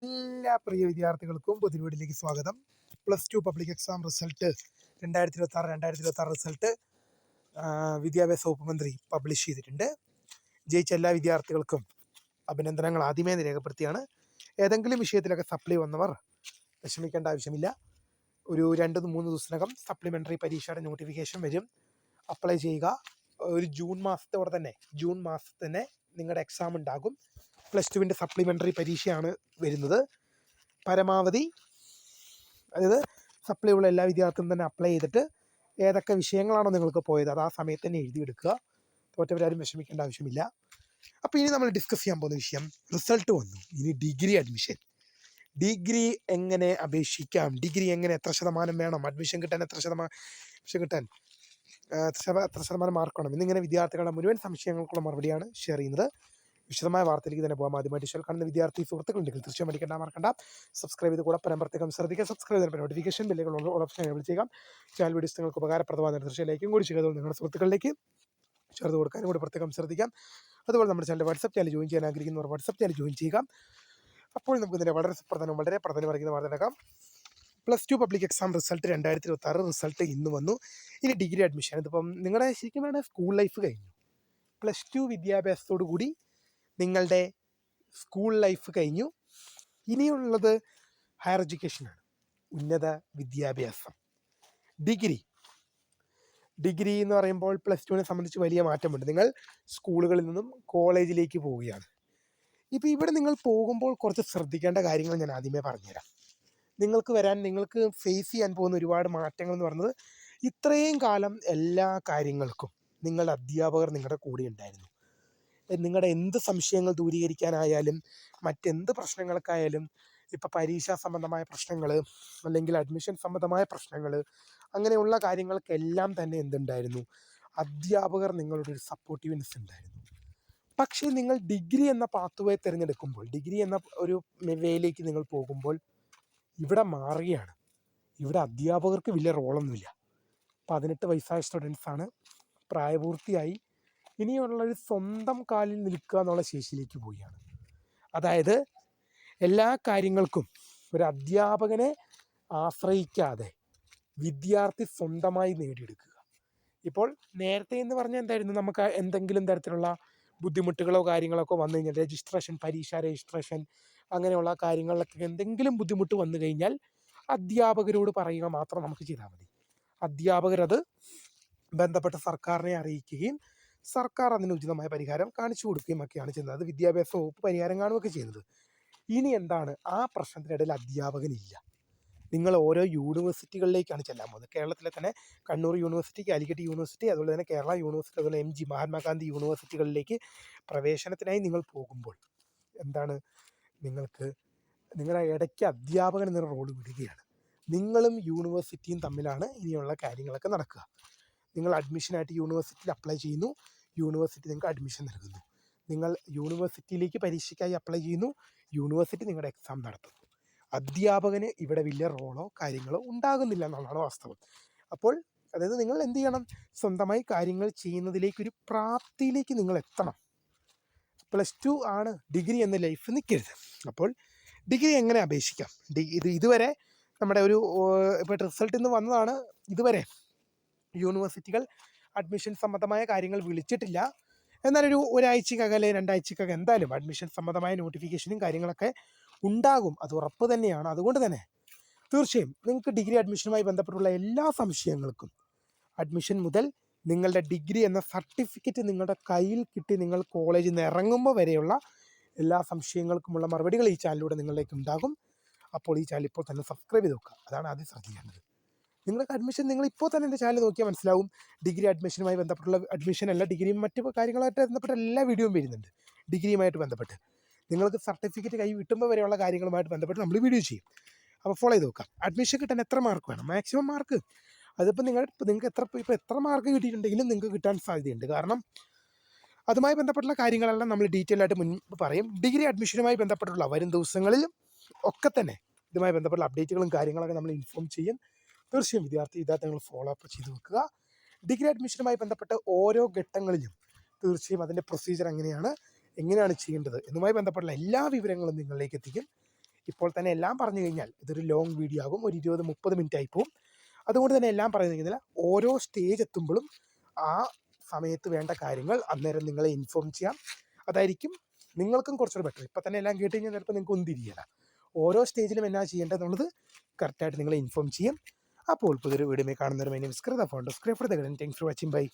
എല്ലാ പ്രിയ വിദ്യാർത്ഥികൾക്കും പൊതുവീടിലേക്ക് സ്വാഗതം. +2 പബ്ലിക് എക്സാം റിസൾട്ട് 2026 റിസൾട്ട് വിദ്യാഭ്യാസ വകുപ്പ് മന്ത്രി പബ്ലിഷ് ചെയ്തിട്ടുണ്ട്. ജയിച്ച എല്ലാ വിദ്യാർത്ഥികൾക്കും അഭിനന്ദനങ്ങൾ ആദ്യമേ രേഖപ്പെടുത്തിയാണ്. ഏതെങ്കിലും വിഷയത്തിലൊക്കെ സപ്ലി വന്നവർ വിഷമിക്കേണ്ട ആവശ്യമില്ല. ഒരു 2-3 ദിവസത്തിനകം സപ്ലിമെൻ്ററി പരീക്ഷയുടെ നോട്ടിഫിക്കേഷൻ വരും. അപ്ലൈ ചെയ്യുക. ഒരു ജൂൺ മാസത്തെ തന്നെ നിങ്ങളുടെ എക്സാം ഉണ്ടാകും. +2വിൻ്റെ സപ്ലിമെൻ്ററി പരീക്ഷയാണ് വരുന്നത്. പരമാവധി അതായത് സപ്ലൈ ഉള്ള എല്ലാ വിദ്യാർത്ഥികളും തന്നെ അപ്ലൈ ചെയ്തിട്ട് ഏതൊക്കെ വിഷയങ്ങളാണോ നിങ്ങൾക്ക് പോയത് അത് ആ സമയത്ത് തന്നെ എഴുതിയെടുക്കുക. തോറ്റവരാരും വിഷമിക്കേണ്ട ആവശ്യമില്ല. അപ്പോൾ ഇനി നമ്മൾ ഡിസ്കസ് ചെയ്യാൻ പോകുന്ന വിഷയം റിസൾട്ട് വന്നു. ഇനി ഡിഗ്രി അഡ്മിഷൻ. ഡിഗ്രി എങ്ങനെ അപേക്ഷിക്കാം, ഡിഗ്രി എങ്ങനെ എത്ര ശതമാനം വേണം, അഡ്മിഷൻ കിട്ടാൻ എത്ര ശതമാനം മാർക്ക് വേണം എന്നിങ്ങനെ വിദ്യാർത്ഥികളുടെ മുഴുവൻ സംശയങ്ങൾക്കുള്ള മറുപടിയാണ് ഷെയർ ചെയ്യുന്നത്. വിശദമായ വാർത്തയിലേക്ക് തന്നെ പോകാം. ആദ്യമായിട്ട് ഷെയർ കാണുന്ന വിദ്യാർത്ഥി സുഹൃത്തുക്കളുണ്ടെങ്കിൽ തീർച്ചയായും മറക്കണ്ട സബ്സ്ക്രൈബ് ചെയ്ത് കൂടെ പ്രത്യേകം ശ്രദ്ധിക്കുക. സബ്സ്ക്രൈബ് ചെയ്ത നോട്ടിഫിക്കേഷൻ ബെല്ലുകൾ ഓപ്ഷൻ എനേബിൾ ചെയ്യാം. ചാനൽ വീഡിയോസ് നിങ്ങൾക്ക് ഉപകാരപ്രദമായ തീർച്ചയായും ലൈക്കും കൂടി ചെയ്തത് നിങ്ങളുടെ സുഹൃത്തുക്കളിലേക്ക് ഷെയർ ചെയ്ത് കൊടുക്കാനും കൂടി പ്രത്യേകം ശ്രദ്ധിക്കാം. അതുപോലെ നമ്മുടെ ചാനൽ വാട്സപ്പ് ചാനൽ ജോയിൻ ചെയ്യാൻ ആഗ്രഹിക്കുന്നവർ വാട്സപ്പ് ചാനൽ ജോയിൻ ചെയ്യുക. അപ്പോൾ നമുക്ക് ഇതിൻ്റെ വളരെ പ്രാധാന്യം അറിയിക്കുന്ന വാർത്തയെടുക്കാം. +2 പബ്ലിക് എക്സാം റിസൾട്ട് 2026 റിസൾട്ട് ഇന്ന് വന്നു. ഇനി ഡിഗ്രി അഡ്മിഷൻ. ഇതിപ്പം നിങ്ങളുടെ ശരിക്കും വേണ്ട സ്കൂൾ ലൈഫ് കഴിഞ്ഞു. +2 വിദ്യാഭ്യാസത്തോടു കൂടി നിങ്ങളുടെ സ്കൂൾ ലൈഫ് കഴിഞ്ഞു. ഇനിയുള്ളത് ഹയർ എഡ്യൂക്കേഷനാണ്, ഉന്നത വിദ്യാഭ്യാസം. ഡിഗ്രി എന്ന് പറയുമ്പോൾ +2വിനെ സംബന്ധിച്ച് വലിയ മാറ്റമുണ്ട്. നിങ്ങൾ സ്കൂളുകളിൽ നിന്നും കോളേജിലേക്ക് പോവുകയാണ്. ഇപ്പോൾ ഇവിടെ നിങ്ങൾ പോകുമ്പോൾ കുറച്ച് ശ്രദ്ധിക്കേണ്ട കാര്യങ്ങൾ ഞാൻ ആദ്യമേ പറഞ്ഞുതരാം. നിങ്ങൾക്ക് ഫേസ് ചെയ്യാൻ പോകുന്ന ഒരുപാട് മാറ്റങ്ങൾ എന്ന് പറയുന്നത്, ഇത്രയും കാലം എല്ലാ കാര്യങ്ങൾക്കും നിങ്ങളുടെ അധ്യാപകർ നിങ്ങളുടെ കൂടെ ഉണ്ടായിരുന്നു. നിങ്ങളുടെ എന്ത് സംശയങ്ങൾ ദൂരീകരിക്കാനായാലും മറ്റെന്ത് പ്രശ്നങ്ങൾക്കായാലും, ഇപ്പോൾ പരീക്ഷാ സംബന്ധമായ പ്രശ്നങ്ങൾ അല്ലെങ്കിൽ അഡ്മിഷൻ സംബന്ധമായ പ്രശ്നങ്ങൾ, അങ്ങനെയുള്ള കാര്യങ്ങൾക്കെല്ലാം തന്നെ എന്തുണ്ടായിരുന്നു, അധ്യാപകർ നിങ്ങളുടെ ഒരു സപ്പോർട്ടീവ്നെസ് ഉണ്ടായിരുന്നു. പക്ഷേ നിങ്ങൾ ഡിഗ്രി എന്ന പാത്വേ തിരഞ്ഞെടുക്കുമ്പോൾ, ഡിഗ്രി എന്ന ഒരു വേയിലേക്ക് നിങ്ങൾ പോകുമ്പോൾ ഇവിടെ മാറുകയാണ്. ഇവിടെ അധ്യാപകർക്ക് വലിയ റോളൊന്നുമില്ല. 18 വയസ്സായ സ്റ്റുഡൻസാണ്, പ്രായപൂർത്തിയായി. ഇനിയുള്ളൊരു സ്വന്തം കാലിൽ നിൽക്കുക എന്നുള്ള ശേഷിയിലേക്ക് പോവുകയാണ്. അതായത് എല്ലാ കാര്യങ്ങൾക്കും ഒരു അധ്യാപകനെ ആശ്രയിക്കാതെ വിദ്യാർത്ഥി സ്വന്തമായി നേടിയെടുക്കുക. ഇപ്പോൾ നേരത്തെ എന്ന് പറഞ്ഞാൽ എന്തായിരുന്നു, നമുക്ക് എന്തെങ്കിലും തരത്തിലുള്ള ബുദ്ധിമുട്ടുകളോ കാര്യങ്ങളൊക്കെ വന്നു കഴിഞ്ഞാൽ, പരീക്ഷാ രജിസ്ട്രേഷൻ അങ്ങനെയുള്ള കാര്യങ്ങളിലൊക്കെ എന്തെങ്കിലും ബുദ്ധിമുട്ട് വന്നു കഴിഞ്ഞാൽ അധ്യാപകരോട് പറയുക മാത്രം നമുക്ക് ചെയ്താൽ മതി. അധ്യാപകരത് ബന്ധപ്പെട്ട സർക്കാരിനെ അറിയിക്കുകയും സർക്കാർ അതിന് ഉചിതമായ പരിഹാരം കാണിച്ചു കൊടുക്കുകയും ഒക്കെയാണ് ചെയ്യുന്നത്. അത് വിദ്യാഭ്യാസ വകുപ്പ് പരിഹാരം കാണുകയൊക്കെ ചെയ്യുന്നത്. ഇനി എന്താണ്, ആ പ്രശ്നത്തിനിടയിൽ അധ്യാപകനില്ല. നിങ്ങൾ ഓരോ യൂണിവേഴ്സിറ്റികളിലേക്കാണ് ചെല്ലാൻ പോകുന്നത്. കേരളത്തിലെ തന്നെ കണ്ണൂർ യൂണിവേഴ്സിറ്റി, കാലിക്കറ്റ് യൂണിവേഴ്സിറ്റി, അതുപോലെ തന്നെ കേരള യൂണിവേഴ്സിറ്റി, അതുപോലെ MG മഹാത്മാഗാന്ധി യൂണിവേഴ്സിറ്റികളിലേക്ക് പ്രവേശനത്തിനായി നിങ്ങൾ പോകുമ്പോൾ എന്താണ്, നിങ്ങളുടെ ഇടയ്ക്ക് അധ്യാപകൻ എന്നൊരു റോൾ വിടുകയാണ്. നിങ്ങളും യൂണിവേഴ്സിറ്റിയും തമ്മിലാണ് ഇനിയുള്ള കാര്യങ്ങളൊക്കെ നടക്കുക. നിങ്ങൾ അഡ്മിഷനായിട്ട് യൂണിവേഴ്സിറ്റിയിൽ അപ്ലൈ ചെയ്യുന്നു, യൂണിവേഴ്സിറ്റി നിങ്ങൾക്ക് അഡ്മിഷൻ നൽകുന്നു. നിങ്ങൾ യൂണിവേഴ്സിറ്റിയിലേക്ക് പരീക്ഷയ്ക്കായി അപ്ലൈ ചെയ്യുന്നു, യൂണിവേഴ്സിറ്റി നിങ്ങളുടെ എക്സാം നടത്തുന്നു. അധ്യാപകന് ഇവിടെ വലിയ റോളോ കാര്യങ്ങളോ ഉണ്ടാകുന്നില്ല എന്നുള്ളതാണ് വാസ്തവം. അപ്പോൾ അതായത് നിങ്ങൾ എന്ത് ചെയ്യണം, സ്വന്തമായി കാര്യങ്ങൾ ചെയ്യുന്നതിലേക്കൊരു പ്രാപ്തിയിലേക്ക് നിങ്ങൾ എത്തണം. +2 ആണ്, ഡിഗ്രി എന്ന ലൈഫ് നിൽക്കരുത്. അപ്പോൾ ഡിഗ്രി എങ്ങനെ അപേക്ഷിക്കാം? ഇതുവരെ നമ്മുടെ ഇപ്പോൾ റിസൾട്ട് ഇന്ന് വന്നതാണ്. ഇതുവരെ യൂണിവേഴ്സിറ്റികൾ അഡ്മിഷൻ സംബന്ധമായ കാര്യങ്ങൾ വിളിച്ചിട്ടില്ല. എന്നാലൊരു ഒരാഴ്ചക്കകം അല്ലെങ്കിൽ 2 ആഴ്ചക്കകം എന്തായാലും അഡ്മിഷൻ സംബന്ധമായ നോട്ടിഫിക്കേഷനും കാര്യങ്ങളൊക്കെ ഉണ്ടാകും. അത് ഉറപ്പ് തന്നെയാണ്. അതുകൊണ്ട് തന്നെ തീർച്ചയായും നിങ്ങൾക്ക് ഡിഗ്രി അഡ്മിഷനുമായി ബന്ധപ്പെട്ടുള്ള എല്ലാ സംശയങ്ങൾക്കും, അഡ്മിഷൻ മുതൽ നിങ്ങളുടെ ഡിഗ്രി എന്ന സർട്ടിഫിക്കറ്റ് നിങ്ങളുടെ കയ്യിൽ കിട്ടി നിങ്ങൾ കോളേജിൽ നിന്ന് ഇറങ്ങുമ്പോൾ വരെയുള്ള എല്ലാ സംശയങ്ങൾക്കുമുള്ള മറുപടികൾ ഈ ചാനലിലൂടെ നിങ്ങളിലേക്ക് ഉണ്ടാകും. അപ്പോൾ ഈ ചാനൽ ഇപ്പോൾ തന്നെ സബ്സ്ക്രൈബ് ചെയ്ത് നോക്കുക. അതാണ് ആദ്യം ശ്രദ്ധിക്കേണ്ടത്. നിങ്ങൾക്ക് അഡ്മിഷൻ നിങ്ങൾ ഇപ്പോൾ തന്നെ എൻ്റെ ചാനൽ നോക്കിയാൽ മനസ്സിലാവും. ഡിഗ്രി അഡ്മിഷനുമായി ബന്ധപ്പെട്ടുള്ള അഡ്മിഷനല്ല, ഡിഗ്രിയും മറ്റു കാര്യങ്ങളായിട്ട് ബന്ധപ്പെട്ട എല്ലാ വീഡിയോയും വരുന്നുണ്ട്. ഡിഗ്രിയുമായിട്ട് ബന്ധപ്പെട്ട് നിങ്ങൾക്ക് സർട്ടിഫിക്കറ്റ് കൈ കിട്ടുമ്പോൾ വരെയുള്ള കാര്യങ്ങളുമായിട്ട് ബന്ധപ്പെട്ട് നമ്മൾ വീഡിയോ ചെയ്യും. അപ്പോൾ ഫോളോ ചെയ്ത് നോക്കാം. അഡ്മിഷൻ കിട്ടാൻ എത്ര മാർക്ക് വേണം? Maximum mark. അതിപ്പോൾ നിങ്ങൾക്ക് എത്ര മാർക്ക് കിട്ടിയിട്ടുണ്ടെങ്കിലും നിങ്ങൾക്ക് കിട്ടാൻ സാധ്യതയുണ്ട്. കാരണം അതുമായി ബന്ധപ്പെട്ടുള്ള കാര്യങ്ങളെല്ലാം നമ്മൾ ഡീറ്റെയിൽ ആയിട്ട് മുൻപ് പറയും. ഡിഗ്രി അഡ്മിഷനുമായി ബന്ധപ്പെട്ടുള്ള വരും ദിവസങ്ങളിലും ഒക്കെ തന്നെ ഇതുമായി ബന്ധപ്പെട്ടുള്ള അപ്ഡേറ്റുകളും കാര്യങ്ങളൊക്കെ നമ്മൾ ഇൻഫോം ചെയ്യും. തീർച്ചയായും വിദ്യാർത്ഥികൾ ഫോളോ അപ്പ് ചെയ്ത് വെക്കുക. ഡിഗ്രി അഡ്മിഷനുമായി ബന്ധപ്പെട്ട് ഓരോ ഘട്ടങ്ങളിലും തീർച്ചയായും അതിൻ്റെ പ്രൊസീജിയർ എങ്ങനെയാണ് ചെയ്യേണ്ടത് എന്നുമായി ബന്ധപ്പെട്ടുള്ള എല്ലാ വിവരങ്ങളും നിങ്ങളിലേക്ക് എത്തിക്കും. ഇപ്പോൾ തന്നെ എല്ലാം പറഞ്ഞു കഴിഞ്ഞാൽ ഇതൊരു ലോങ് വീഡിയോ ആകും, ഒരു 20-30 മിനിറ്റ് ആയി പോകും. അതുകൊണ്ട് തന്നെ എല്ലാം പറയുന്നില്ല, ഓരോ സ്റ്റേജ് എത്തുമ്പോഴും ആ സമയത്ത് വേണ്ട കാര്യങ്ങൾ അന്നേരം നിങ്ങളെ ഇൻഫോം ചെയ്യാം. അതായിരിക്കും നിങ്ങൾക്കും കുറച്ചുകൂടെ ബെറ്റർ. ഇപ്പം തന്നെ എല്ലാം കേട്ട് കഴിഞ്ഞാൽ ചിലപ്പോൾ നിങ്ങൾക്ക് ഒന്നും തിരിയില്ല. ഓരോ സ്റ്റേജിലും എന്നാ ചെയ്യേണ്ടതെന്നുള്ളത് കറക്റ്റായിട്ട് നിങ്ങളെ ഇൻഫോം ചെയ്യും. അപ്പോൾ പുതിയൊരു വീഡിയോ കാണുന്നവരും അതിനെ വിസ്കൃത ഫോൺ describe thanks for watching. By.